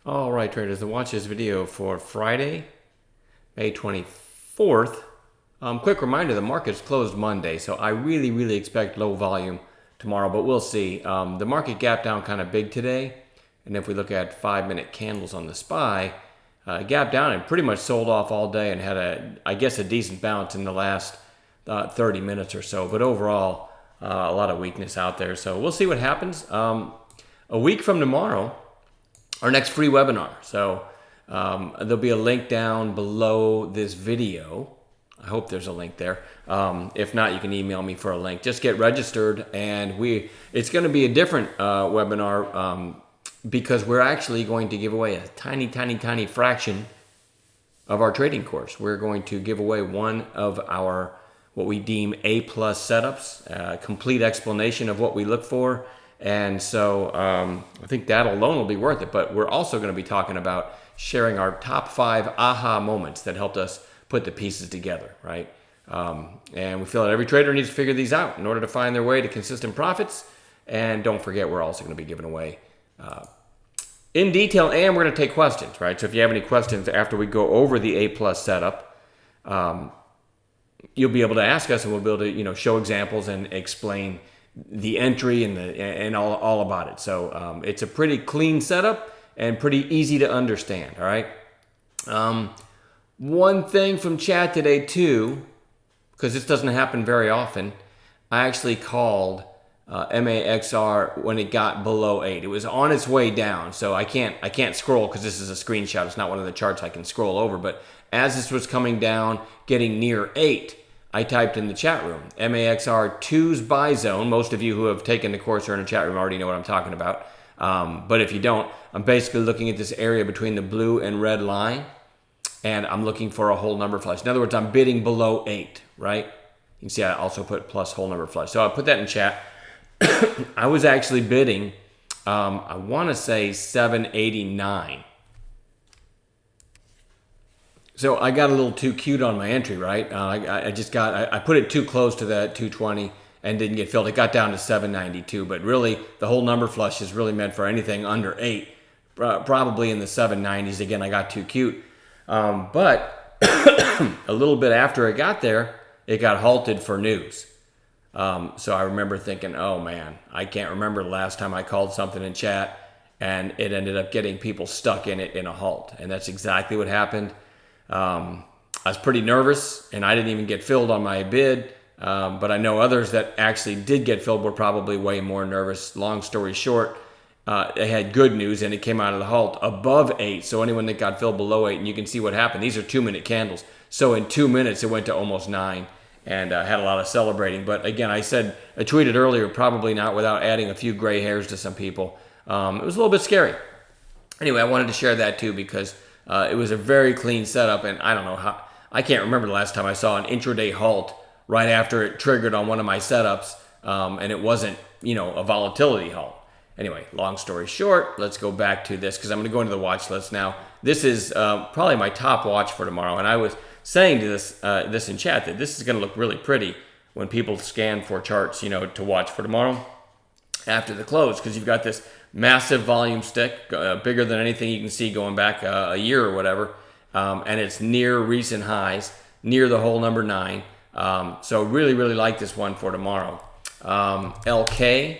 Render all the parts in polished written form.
All right, traders, to watch this video for Friday, May 24th. Quick reminder, the market's closed Monday, so I really expect low volume tomorrow, but we'll see. The market gapped down kind of big today, and if we look at 5-minute candles on the SPY, gapped down and pretty much sold off all day and had a decent bounce in the last 30 minutes or so, but overall, a lot of weakness out there, so we'll see what happens. A week from tomorrow, our next free webinar. So there'll be a link down below this video. I hope there's a link there. If not, you can email me for a link. Just get registered, and it's going to be a different webinar because we're actually going to give away a tiny fraction of our trading course. We're going to give away one of our what we deem A+ setups, a complete explanation of what we look for. And so I think that alone will be worth it. But we're also going to be talking about sharing our top 5 aha moments that helped us put the pieces together, right? And we feel that every trader needs to figure these out in order to find their way to consistent profits. And don't forget, we're also going to be giving away in detail, and we're going to take questions, right? So if you have any questions after we go over the A+ setup, you'll be able to ask us, and we'll be able to show examples and explain the entry and all about it. So it's a pretty clean setup and pretty easy to understand. All right. One thing from chat today too, because this doesn't happen very often, I actually called MAXR when it got below 8. It was on its way down, so I can't scroll because this is a screenshot. It's not one of the charts I can scroll over. But as this was coming down, getting near 8, I typed in the chat room, MAXR 2's buy zone. Most of you who have taken the course or in the chat room already know what I'm talking about. But if you don't, I'm basically looking at this area between the blue and red line, and I'm looking for a whole number flush. In other words, I'm bidding below 8, right? You can see I also put plus whole number flush. So I put that in chat. I was actually bidding, I want to say 789. So I got a little too cute on my entry, right? I put it too close to that 220 and didn't get filled. It got down to 792, but really the whole number flush is really meant for anything under 8, probably in the 790s. Again, I got too cute. But a little bit after it got there, it got halted for news. So I remember thinking, oh man, I can't remember the last time I called something in chat and it ended up getting people stuck in it in a halt. And that's exactly what happened. I was pretty nervous, and I didn't even get filled on my bid, but I know others that actually did get filled were probably way more nervous. Long story short, they had good news, and it came out of the halt above 8, so anyone that got filled below 8, and you can see what happened. These are 2-minute candles, so in 2 minutes it went to almost 9, and had a lot of celebrating. But again, I tweeted earlier, probably not without adding a few gray hairs to some people. It was a little bit scary. Anyway, I wanted to share that too because it was a very clean setup, and I don't know how. I can't remember the last time I saw an intraday halt right after it triggered on one of my setups, and it wasn't, a volatility halt. Anyway, long story short, let's go back to this because I'm going to go into the watch list now. This is probably my top watch for tomorrow, and I was saying to this in chat that this is going to look really pretty when people scan for charts, to watch for tomorrow after the close, because you've got this massive volume stick, bigger than anything you can see going back a year or whatever, and it's near recent highs, near the whole number 9. So really like this one for tomorrow. LK,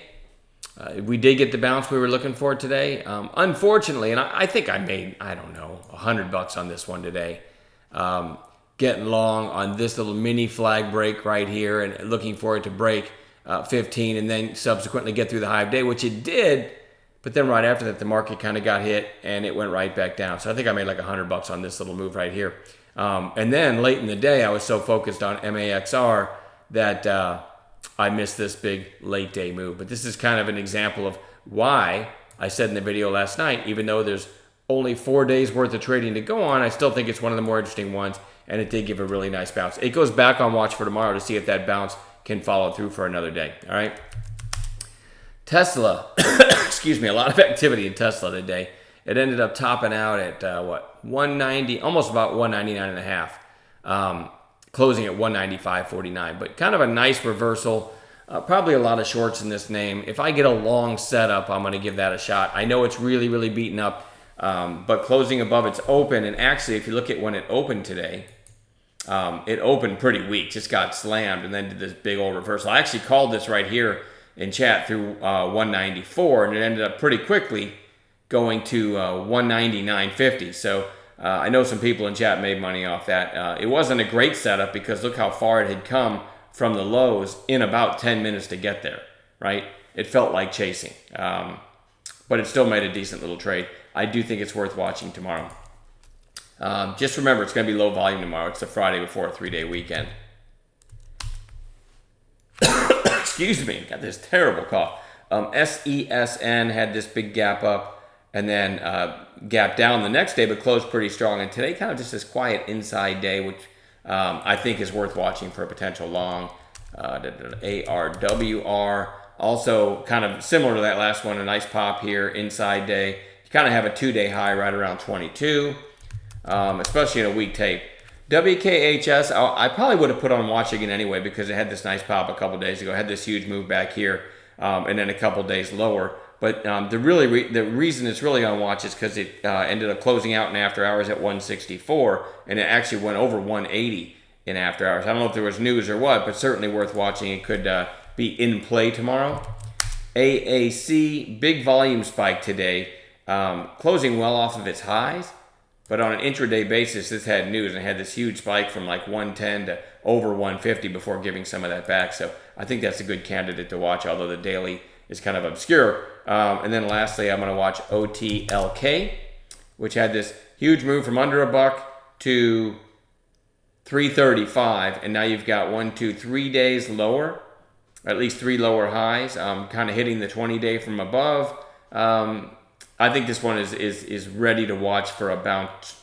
we did get the bounce we were looking for today. Unfortunately, and I think I made, I don't know, $100 on this one today. Getting long on this little mini flag break right here and looking for it to break 15 and then subsequently get through the high of day, which it did. But then right after that, the market kind of got hit and it went right back down. So I think I made like $100 on this little move right here. And then late in the day, I was so focused on MAXR that I missed this big late day move. But this is kind of an example of why I said in the video last night, even though there's only 4 days worth of trading to go on, I still think it's one of the more interesting ones. And it did give a really nice bounce. It goes back on watch for tomorrow to see if that bounce can follow through for another day. All right. Tesla, excuse me, a lot of activity in Tesla today. It ended up topping out at 190, almost about 199 and a half, closing at 195.49. But kind of a nice reversal. Probably a lot of shorts in this name. If I get a long setup, I'm going to give that a shot. I know it's really beaten up. but closing above its open. And actually, if you look at when it opened today, it opened pretty weak, just got slammed and then did this big old reversal. I actually called this right here in chat through 194, and it ended up pretty quickly going to 199.50. So I know some people in chat made money off that. It wasn't a great setup because look how far it had come from the lows in about 10 minutes to get there, right? It felt like chasing, but it still made a decent little trade. I do think it's worth watching tomorrow. Just remember, it's going to be low volume tomorrow. It's the Friday before a 3-day weekend. Excuse me, got this terrible cough. SESN had this big gap up and then gap down the next day, but closed pretty strong. And today, kind of just this quiet inside day, which I think is worth watching for a potential long. ARWR, also kind of similar to that last one, a nice pop here, inside day. You kind of have a 2-day high right around 22. Especially in a weak tape. WKHS, I probably would have put on watch again anyway because it had this nice pop a couple days ago. It had this huge move back here, and then a couple days lower. But the reason it's really on watch is because it ended up closing out in after hours at 164, and it actually went over 180 in after hours. I don't know if there was news or what, but certainly worth watching. It could be in play tomorrow. AAC, big volume spike today, closing well off of its highs. But on an intraday basis, this had news and had this huge spike from like 110 to over 150 before giving some of that back. So I think that's a good candidate to watch, although the daily is kind of obscure. And then lastly, I'm going to watch OTLK, which had this huge move from under $1 to 335. And now you've got 3 days lower, or at least 3 lower highs, kind of hitting the 20-day from above. I think this one is ready to watch for a bounce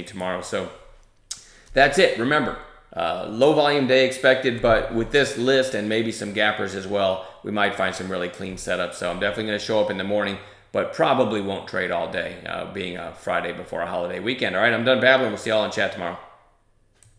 tomorrow. So that's it. Remember, low volume day expected, but with this list and maybe some gappers as well, we might find some really clean setups. So I'm definitely going to show up in the morning, but probably won't trade all day, being a Friday before a holiday weekend. All right, I'm done babbling. We'll see y'all in chat tomorrow.